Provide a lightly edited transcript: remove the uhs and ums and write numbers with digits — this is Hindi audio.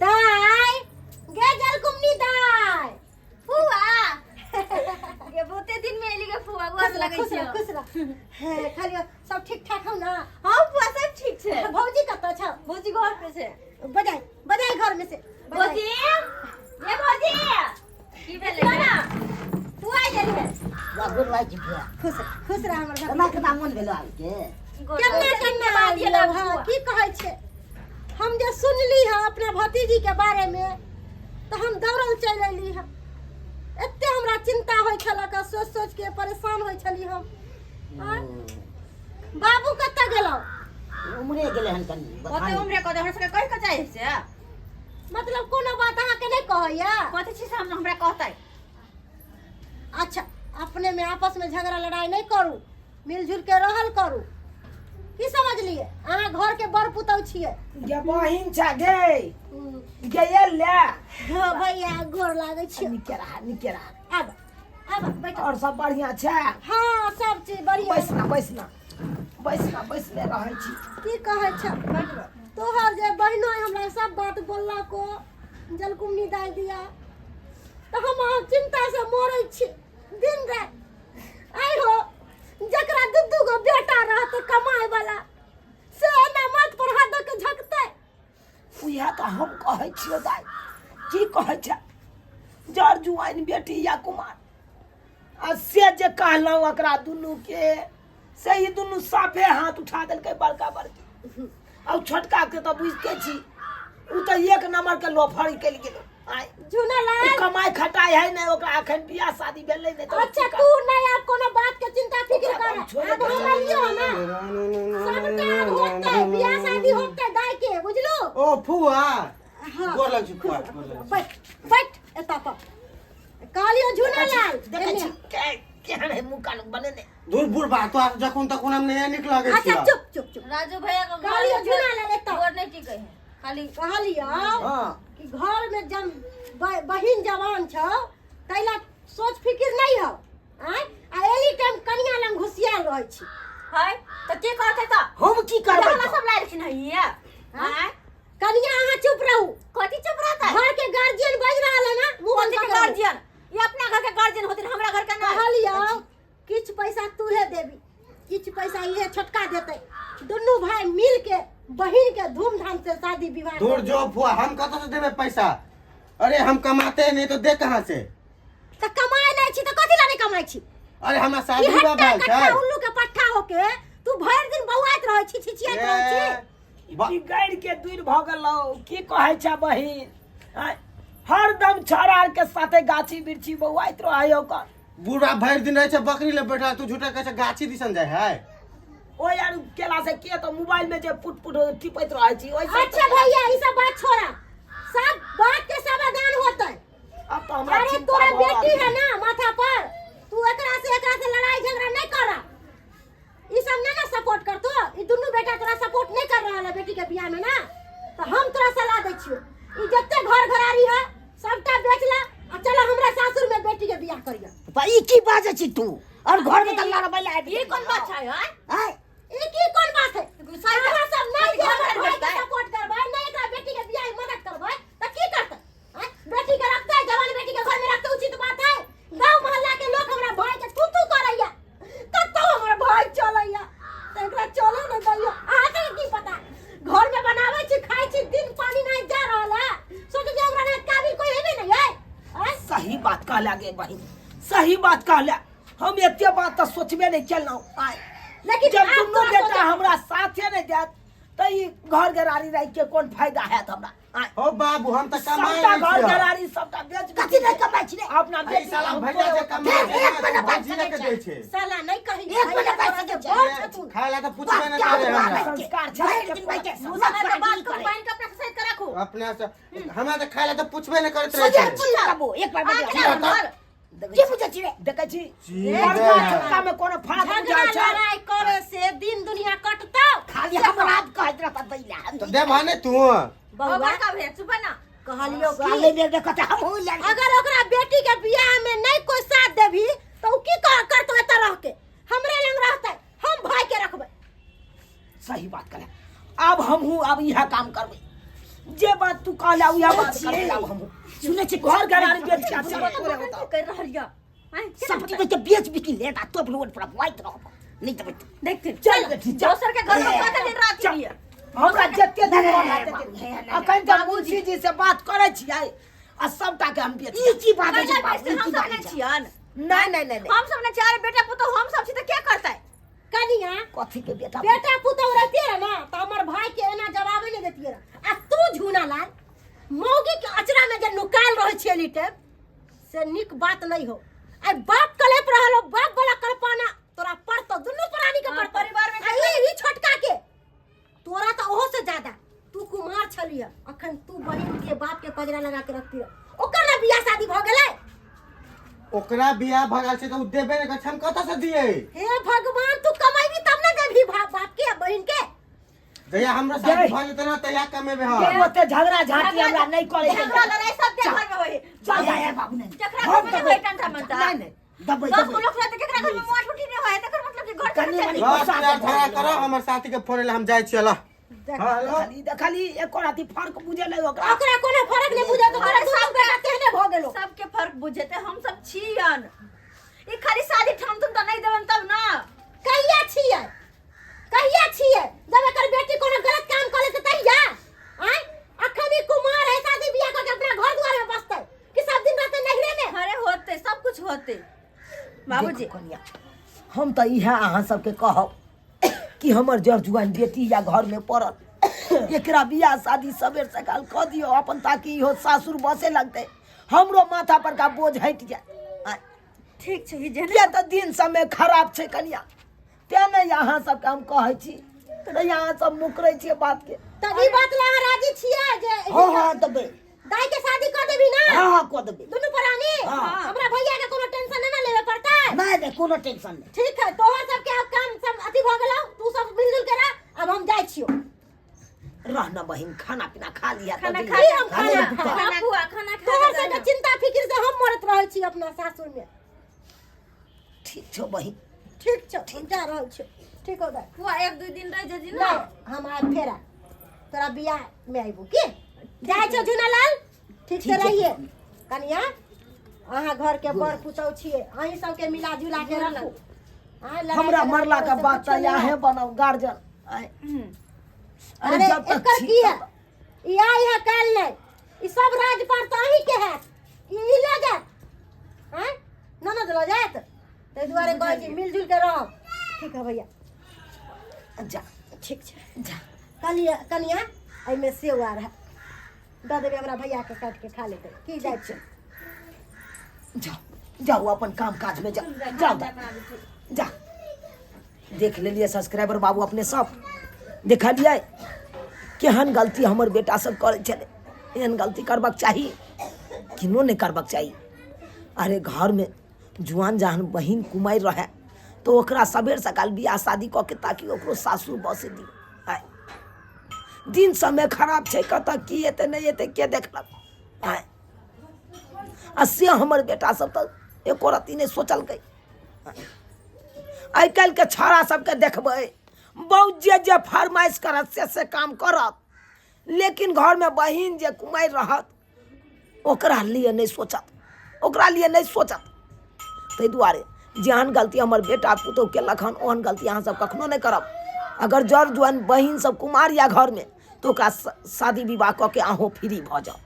दाई गे जलकुमनी दाई फुआ ये बहुते दिन में एली के फुआ गोस लगै छै। खुश रह हे खाली सब ठीक ठाक हो ना? हां फुआ सब ठीक छै। भौजी कत छ? भौजी घर पे छै। बजाई बजाई घर में से भौजी ये भौजी की भेलै ना फुआ गेली है। वाह गुड वाई जी भैया खुश रह हमर घर हमरा कता मन भेलो आइ के केना बाद ये लोग हां की कहै छै? हम जे सुनली है अपने भतीजी के बारे में तो हम दौड़ल चल अयली है। एते हमरा चिंता होय छला का सोच सोच के परेशान होय छली हम। बाबू कत गेलौ? उमरे गेले हन कनी कते उम्र कते हमरा सबके कहि के चाहे छै। मतलब कोनो बात अहाँ के नहीं कहैया? कथि छी हम हमरा कहतै। अच्छा अपने में आपस में झगड़ा लड़ाई नहीं करू, मिलजुल के रहल करू। की समझलिए? अहाँ घर के बड़ पुतौ छिए। गे बहिन छ गे गे ले हां भैया गोर लागै छी। निकेरा आब आब बैठ। और सब बढ़िया छै? हां सब चीज बढ़िया। बैसले रहै छी। की कहै छ? तोहर जे बहिनो हमरा सब बात बोलला को जलकुमनी दाय दिया तो हम चिंता से मरै छी दिन रात। आई हो जकरा दू गो बेटा रहत कमाए वाला से ना मत पर हाथ के झकते। उहे तो हम कहै छियो दाई की कहै छ जर जुआइन बेटी या कुमार आ से जे कहलौ ओकरा दुनू के से ही दुनू साफे हाथ उठा देलकै बड़का बड़की। और छोटका के तो बुझते छी उ तो एक नंबर के लोफर निकल गेलो। आइ झुना लाल कमाई खटाई है नहीं ओकरा अखन बियाह शादी भेलै नहीं तो अच्छा तू नहीं अब कोनो बात के चिंता फिक्र कर। अब हमरा लियो ना सबटा होते बियाह शादी होते दाई के बुझलो। ओ फुआ हां गोर लग छी फुआ गोर लग बैठ बैठ एता पर कालियो झुना लाल देखै छी केहन है मुंह कान बनेने दूर बुढ़ बा तो जखन तक हम नहीं निक लागे छी। अच्छा चुप चुप चुप राजू भैया का कालियो झुना लाल एता गोर नहीं टिकै है। खाली कहलियो हां कि घर में जब बहिन जवान छौ तैला सोच फिक्र नहीं हो। आ एनी टाइम कनिया लंग घुसियाल रहै छी। है त के करतै त हम की करबै? हमरा सब लाइ रखिन है ये हैं कनिया अहाँ चुप रहू। कथि चुप रहतै? घर के गार्जियन बज रहल है ना मुंह बंद कथि के कर। गार्जियन ये अपना घर के गार्जियन होतिन हमरा घर के नहीं। कहलियो किछ पैसा तूहे देबी किछ पैसा ये छोटका देतै दुनू भाई मिल के बहिन के धूमधाम से शादी विवाह दूर जो फुआ हम कत से देबे पैसा? अरे हम कमाते नहीं तो दे कहां से? त कमाए नहीं छी त कथि ला नहीं कमाई छी? अरे हमरा शादी बा भाई छै। उल्लू के पट्ठा होके तू भर दिन बौआइत रहै छी छिछियाइत रहै छी। बिगड़ के दूर भ गेलौ की कहै छ बहिन? आइ हरदम छोरा आर के साथे गाछी बिरछी बौआइत रहै ओकर। बूढ़ा भर दिन रहे छै बकरी ले बैठा तू झूठा कहे छै गाछी दिसन जाय है। ओ यार केला से के तो मोबाइल में जे पुट टिपैत रहै छी ओइ से। अच्छा भैया ई सब बात छोड़ा सब बात के समाधान होतै। अब तो हमरा अरे चिंता तोरा भ बेटी रहल है ना माथा पर तू एकरा से लड़ाई झगड़ा नहीं करा। ई सब ना सपोर्ट करतो। ई दुनू बेटा तोरा सपोर्ट नहीं कर रहल है बेटी के बियाह में ना तो हम तोरा सलाह दै छियो ई जत्ते घर घरारी है सबटा बेच ला आ चलो हमरा सासुर में बेटी के बियाह करिया। ई की बाजे छी तू? और घर में तल्ला रबैला आबि ये कौन बात छै है? आइ ई की कोन बात है? गुस्सा हमरा सब नहीं के घर हमर भाई बैठता के है। सपोर्ट करबै नहीं एकरा बेटी के बियाह में मदद करबै त की करतै? बेटी के रखतै जवान बेटी के घर में रखतै उचित बात है? गांव मोहल्ला के लोग हमरा भाई के तू करैया कतो हमर भाई चलैया त एकरा चले न दैयो। अहाँ के की पता घर में बनाबै छी खाइ छी दिन पानी नहीं जा रहल है सोच जे हमरा ने काबिल कोई हेबे नहीं है। सही बात कहला गे बहिन सही बात कहला। हम एते बात तो सोचबे नहीं केलौ। आइ लेकिन जब आप दुनू तोरा बेटा सोचे- हमरा साथे नहीं जात त ई घर गरारी रह के कोन फायदा हैत हमरा? आइ ओ बाबू हम त कमाए सबटा नहीं घर छी। गरारी सबटा बेच कथि नहीं कमाई छी रे? अपना आई बेटी साला हम भैया से कमाए एक मिनट भौजी के दे छै। साला नहीं कही एक मिनट भैया पैसा तोरा दे के बहुत छथुन। खायला तो पूछबे नहीं करे हमरा। संस्कार छै भरि के दिन बैठे कोन- मुसा में बात कर बहन के अपना साइड के रखो। अपने से हमरा तो खायला तो पूछबे नहीं करत रहे सोचे छै। छी बाबू एक बार आके बजा ना घर की पूछे छी रे? देखै छी जी बड़का दे। छोटका में कोनो फर्क झगड़ा बुझाय छै? लड़ाई करे से दिन दुनिया कटता। खाली हमरा कहत रहता दैला तो दे भाने तू बउआ बड़का भैया चुप ना कहलियो गाले कि में देखत हम लड़ अगर ओकरा बेटी के बियाह में नहीं कोई साथ देभी तो उ की करतो एत रह के हमरे लंग रहतै भाई के रखबै। सही बात करे। अब हम हूँ अब यह काम करबे। तू कहला उया बात करे लाओ हम सुने छी घर घरारी बेटिया से तोरे होता कर रहलिया हैं सब चीज के बेच बिकी लेता तो रोड पर वाइट रहो नहीं तो देख चल बेटी चल दोसर के घर में कत दिन रात चल। लिया हमरा जत्ते दिन रहते अखन तक मुंशी जी से बात करे छियै आ सबटा के हम बेच ई की बात है हम सब ने छियन नहीं नहीं नहीं हम सब ने चार बेटा पुतो हम सब छी त क्या करतै कनिया कथी के बेटा बेटा पुतौ रहती है ना तो हमर भाई के एना जवाब नहीं देती है आ तू झूना लाल मौगी के अचरा में जे नुकाल रहे छे लीटे से निक बात नहीं हो आई बाप कलेप रहलो बाप वाला कल्पना तोरा पड़तो दुनु प्राणी के पड़तो परिवार में ई छोटका के तोरा तो ओहो से ज्यादा तू कुमार छलिया अखन तू बहिन के बाप के पजरा लगा के रखती है ओकर ना बियाह शादी भ गेलै ओकरा बियाह भगाल से तो उ देबे ने हम कत से दिए हे भगवान तू कमाईबी तब ना देबी बाप के बहिन के जया हमरा शादी भ जेते ना तया कमेबे हम के ओते झगड़ा झाटी हमरा नहीं करे झगड़ा लड़ाई सब के घर में होई चल जाए बाबू नहीं जकरा घर में होई टंटा मनता नहीं नहीं दबाई 10 गो लोग रहते केकरा घर में मोट उठी नहीं होय तकर मतलब कि घर कनी चले मनी बस यार झगड़ा करो हमर साथी के फोन ले हम जाय छी ला हेलो खाली एक राती फर्क बुझे नहीं ओकरा ओकरा कोनो फर्क नहीं बुझा तो तोरा दुनु बेटा तेहने भ गेलो सबके फर्क बुझेते हम सब छियन ई खाली शादी ठाम तुम तो नहीं देवन तब ना कहिया छियै जब एकर बेटी कोनो गलत काम करे त तहिया आय अखन ई कुमार है शादी बियाह करके अपना घर द्वार में बसतै कि सब दिन रहते नहरे में अरे होते सब कुछ होते बाबूजी देखो कन्या, हम तो इहा अहाँ सबके कहब कि हमर जर जुआन बेटी या घर में पड़ल एकरा बियाह शादी सबेर सकाल कह दियो अपन ताकि इहो सासुर बसे लगते हमरो माथा पर का बोझ हट जाए ठीक छै ई जेने ये तो दिन समय खराब छै कन्या तेने यहाँ सबके हम कहै छी तो यहाँ सब मुकरै छियै बात के तभी बात ला राजी छियै जे हां हां दबे दाई के शादी कर देबी ना हां हां को दबे दुनु प्राणी हाँ। हमरा भैया के कोनो टेंशन ना लेवे पड़ता नहीं दे कोनो टेंशन नहीं ठीक है तोहर सब के अब काम सब अथी भ गेलो तू सब मिलजुल के रह अब हम जाय छियो रहना बहिन खाना पीना खा लिया खाना तो खा दिया। हम खाना खाना बुआ खाना खा तोहर सब के चिंता फिक्र से हम मरत रहै छी अपना सासुर में ठीक छो बहिन ठीक छ हम जा रहल छी ठीक हो गए बुआ 1-2 दिन रह जे ना नहीं हम आज फेरा तोरा बियाह में आइबू की जाय छ झुनालाल ठीक से रहिए कनिया अहाँ घर के बड़ पुतौ छिए अहीं सब के मिला जुला के रखू हमरा मरला का बात तो याहे बनब गार्जियन अरे जब तक एकर छी की है तब या यह काल नहीं ई सब राज पर तो अहीं के है ई ले जा हैं ननद लो जात तै दुआरे कहै छी मिलजुल के रह ठीक है भैया जा ठीक छै जा कनिया कनिया एहि में सेव आ रहा दऽ देबै हमरा भैया के काट के खा लेते की जाय छै जाओ जाओ अपन काम काज में जाओ जाओ जा देख लेलिए सब्सक्राइबर बाबू अपने सब देखलिए केहन गलती हमर बेटा सब करे छले एहन गलती करबाक चाही किनो नहीं करबाक चाही अरे घर में जुआन जहन बहिन कुमार रहे तो ओकरा सबेर सकाल बियाह शादी कऽ के ताकि ओकरो सासुर बसे दियो आय दिन समय खराब छै कतऽ की एते नहीं एते के देखलक आय आ से हमर बेटा सब तो एको रत्ती नहीं सोचलकै आइ काल्हि के छौड़ा सबके देखबै बहुत जे फरमाइश करत से काम करत लेकिन घर में बहिन जे कुमार रहत ओकरा लिए नहीं सोचत ताहि दुआरे जेहन गलती हमर बेटा पुतहु केलक हन ओहन गलती अहाँ सब कखनो नहीं करब अगर जर जुआन बहिन सब कुमार या घर में तो ओकरा शादी विवाह कऽ के अहूँ फ्री भऽ जाओ